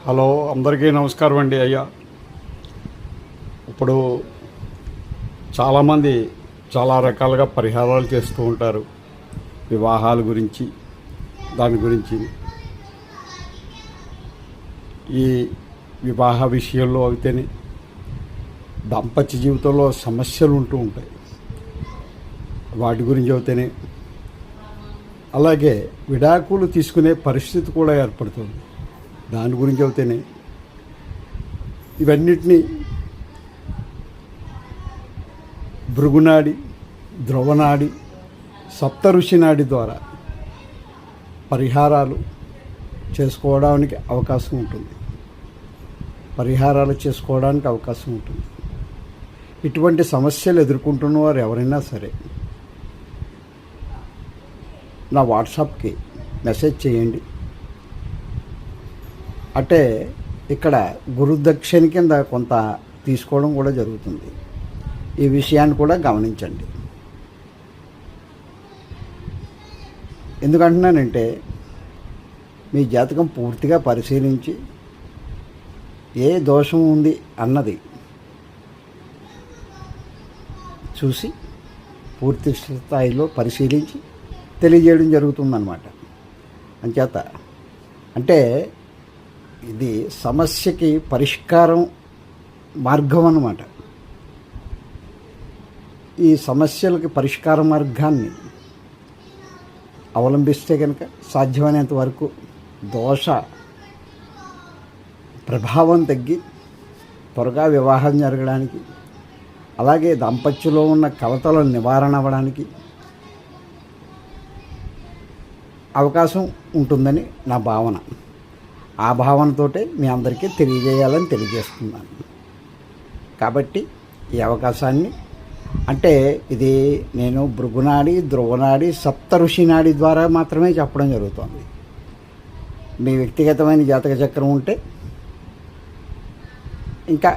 Hello, అందరికీ నమస్కారం అండి. అయ్యా, ఇప్పుడు చాలామంది చాలా రకాలుగా పరిహారాలు చేస్తూ ఉంటారు. వివాహాల గురించి, దాని గురించి. ఈ వివాహ విషయంలో అయితేనే దాంపత్య జీవితంలో సమస్యలు ఉంటూ ఉంటాయి, వాటి గురించి అయితేనే. అలాగే విడాకులు తీసుకునే పరిస్థితి కూడా ఏర్పడుతుంది, దాని గురించి అయితేనే. ఇవన్నిటినీ భృగునాడి, ధ్రువనాడి, సప్తఋషి నాడి ద్వారా పరిహారాలు చేసుకోవడానికి అవకాశం ఉంటుంది. ఇటువంటి సమస్యలు ఎదుర్కొంటున్న వారు ఎవరైనా సరే నా వాట్సాప్కి మెసేజ్ చేయండి. అంటే ఇక్కడ గురుదక్షిణ కింద కొంత తీసుకోవడం కూడా జరుగుతుంది. ఈ విషయాన్ని కూడా గమనించండి. ఎందుకంటున్నానంటే మీ జాతకం పూర్తిగా పరిశీలించి ఏ దోషం ఉంది అన్నది చూసి పూర్తి స్థాయిలో పరిశీలించి తెలియజేయడం జరుగుతుందన్నమాట. అంచేత అంటే ఇది సమస్యకి పరిష్కారం మార్గం అన్నమాట. ఈ సమస్యలకి పరిష్కార మార్గాన్ని అవలంబిస్తే కనుక సాధ్యమైనంత వరకు దోష ప్రభావం తగ్గి త్వరగా వివాహం జరగడానికి, అలాగే దాంపత్యంలో ఉన్న కలతల నివారణ అవ్వడానికి అవకాశం ఉంటుందని నా భావన. ఆ భావనతోటే మీ అందరికీ తెలియజేయాలని తెలియజేస్తున్నాను. కాబట్టి ఈ అవకాశాన్ని, అంటే ఇది నేను భృగునాడి, ధ్రువనాడి, సప్తఋషి నాడి ద్వారా మాత్రమే చెప్పడం జరుగుతుంది. మీ వ్యక్తిగతమైన జాతక చక్రం ఉంటే ఇంకా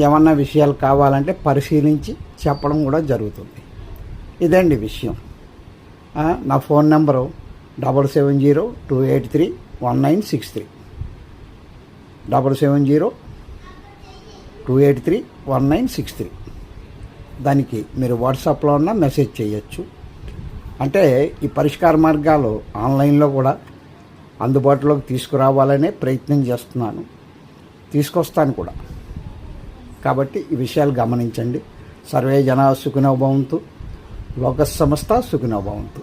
ఏమన్నా విషయాలు కావాలంటే పరిశీలించి చెప్పడం కూడా జరుగుతుంది. ఇదండి విషయం. నా ఫోన్ నెంబరు 7702831963 7702831963. దానికి మీరు వాట్సాప్లో ఉన్న మెసేజ్ చేయొచ్చు. అంటే ఈ పరిష్కార మార్గాలు ఆన్లైన్లో కూడా అందుబాటులోకి తీసుకురావాలనే ప్రయత్నం చేస్తున్నాను, తీసుకొస్తాను కూడా. కాబట్టి ఈ విషయాలు గమనించండి. సర్వే జనా సుఖినో భవంతు, లోక సమస్త సుఖినో భవంతు.